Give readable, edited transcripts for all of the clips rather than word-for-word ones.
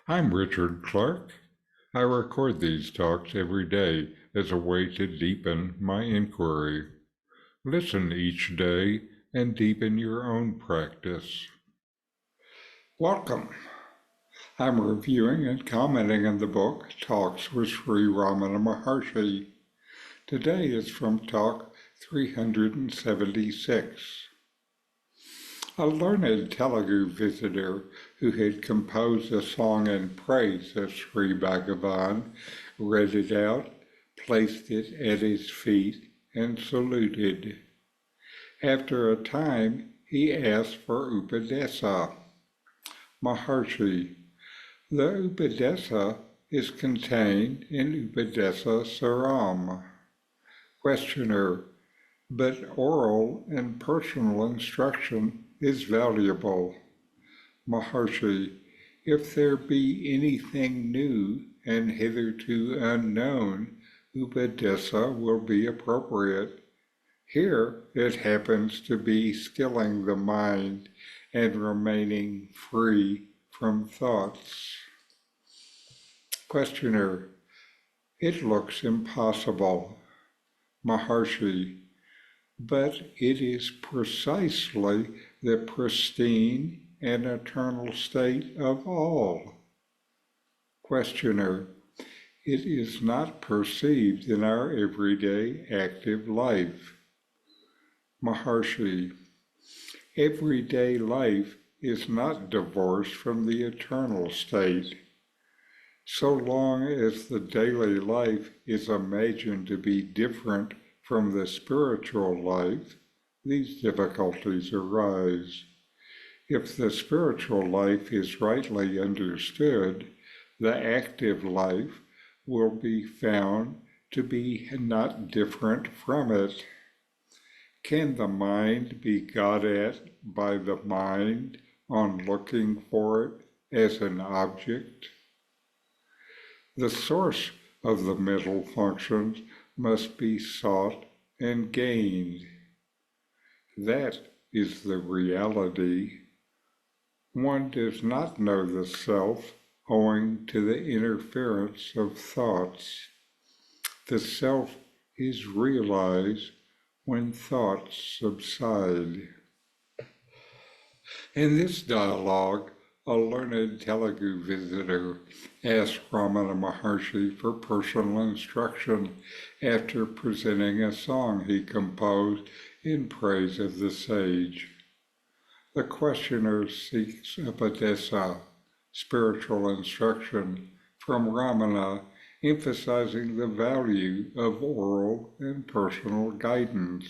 I'm Richard Clarke. I record these talks every day as a way to deepen my inquiry. Listen each day and deepen your own practice. Welcome. I'm reviewing and commenting on the book Talks with Sri Ramana Maharshi. Today is from Talk 376. A learned Telugu visitor who had composed a song in praise of Sri Bhagavan read it out, placed it at his feet, and saluted. After a time, he asked for Upadesa. Maharshi, the Upadesa is contained in Upadesa Saram. Questioner, but oral and personal instruction is valuable. Maharshi, if there be anything new and hitherto unknown, Upadesa will be appropriate. Here it happens to be stilling the mind and remaining free from thoughts. Questioner, it looks impossible. Maharshi, but it is precisely the pristine and eternal state of all. Questioner, it is not perceived in our everyday active life. Maharshi, everyday life is not divorced from the eternal state. So long as the daily life is imagined to be different from the spiritual life, these difficulties arise. If the spiritual life is rightly understood, the active life will be found to be not different from it. Can the mind be got at by the mind on looking for it as an object? The source of the mental functions must be sought and gained. That is the reality. One does not know the self owing to the interference of thoughts. The self is realized when thoughts subside. In this dialogue, a learned Telugu visitor asked Ramana Maharshi for personal instruction after presenting a song he composed in praise of the sage. The questioner seeks upadesa, spiritual instruction, from Ramana, emphasizing the value of oral and personal guidance.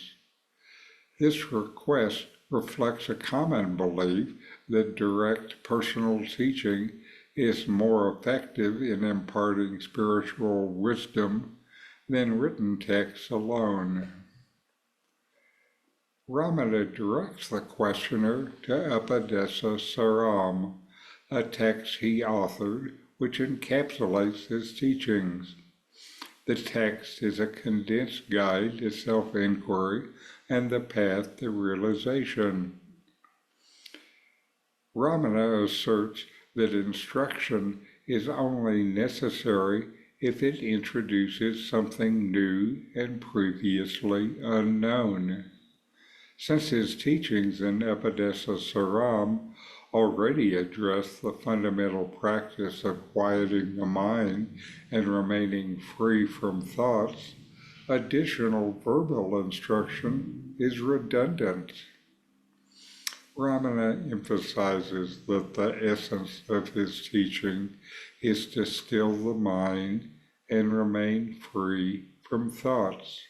This request reflects a common belief that direct personal teaching is more effective in imparting spiritual wisdom than written texts alone. Ramana directs the questioner to Upadesa Saram, a text he authored which encapsulates his teachings. The text is a condensed guide to self-inquiry and the path to realization. Ramana asserts that instruction is only necessary if it introduces something new and previously unknown. Since his teachings in Upadesa Saram already address the fundamental practice of quieting the mind and remaining free from thoughts, additional verbal instruction is redundant. Ramana emphasizes that the essence of his teaching is to still the mind and remain free from thoughts.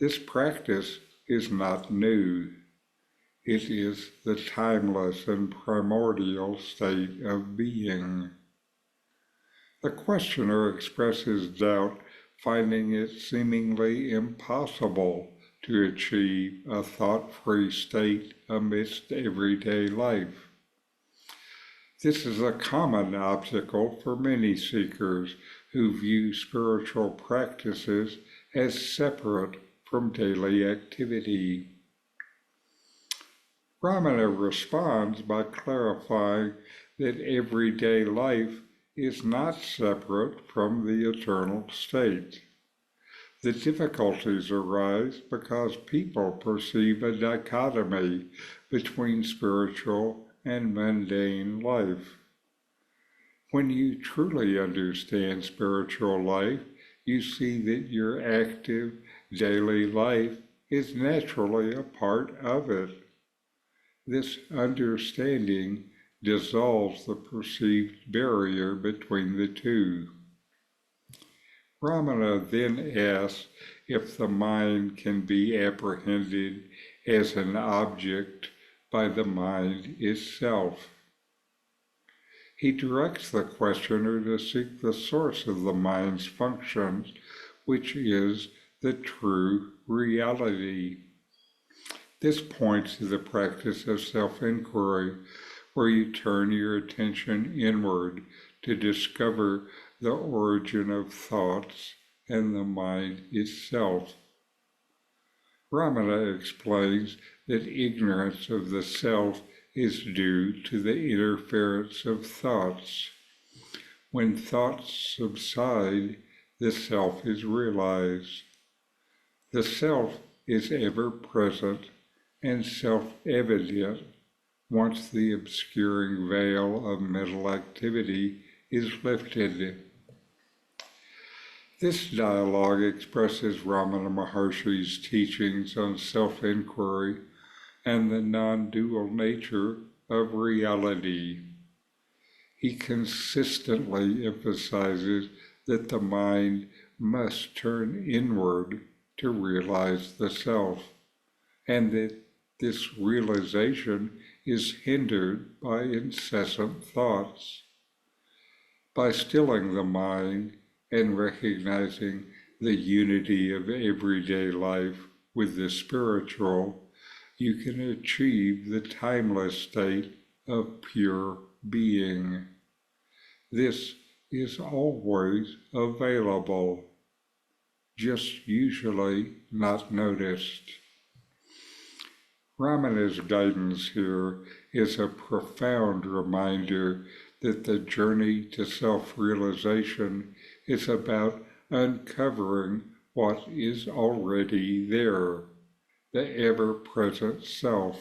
This practice is not new. It is the timeless and primordial state of being. The questioner expresses doubt, finding it seemingly impossible to achieve a thought-free state amidst everyday life. This is a common obstacle for many seekers who view spiritual practices as separate from daily activity. Ramana responds by clarifying that everyday life is not separate from the eternal state. The difficulties arise because people perceive a dichotomy between spiritual and mundane life. When you truly understand spiritual life, you see that your active daily life is naturally a part of it. This understanding dissolves the perceived barrier between the two. Ramana then asks if the mind can be apprehended as an object by the mind itself. He directs the questioner to seek the source of the mind's functions, which is the true reality. This points to the practice of self-inquiry, where you turn your attention inward to discover the origin of thoughts and the mind itself. Ramana explains that ignorance of the self is due to the interference of thoughts. When thoughts subside, the self is realized. The self is ever present and self-evident once the obscuring veil of mental activity is lifted. This dialogue expresses Ramana Maharshi's teachings on self-inquiry and the non-dual nature of reality. He consistently emphasizes that the mind must turn inward to realize the self, and that this realization is hindered by incessant thoughts. By stilling the mind and recognizing the unity of everyday life with the spiritual, you can achieve the timeless state of pure being. This is always available, just usually not noticed. Ramana's guidance here is a profound reminder that the journey to self-realization is about uncovering what is already there, the ever-present self,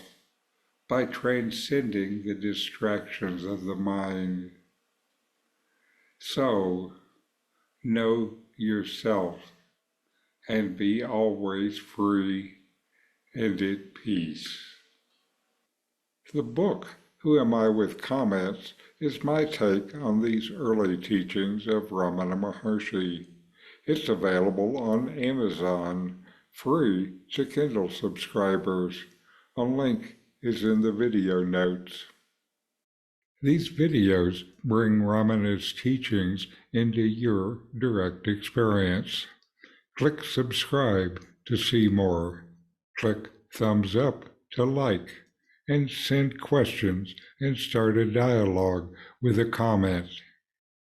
by transcending the distractions of the mind. So, know yourself and be always free and at peace. The book, Who Am I with Comments, is my take on these early teachings of Ramana Maharshi. It's available on Amazon, free to Kindle subscribers. A link is in the video notes. These videos bring Ramana's teachings into your direct experience. Click subscribe to see more. Click thumbs up to like, and send questions and start a dialogue with a comment.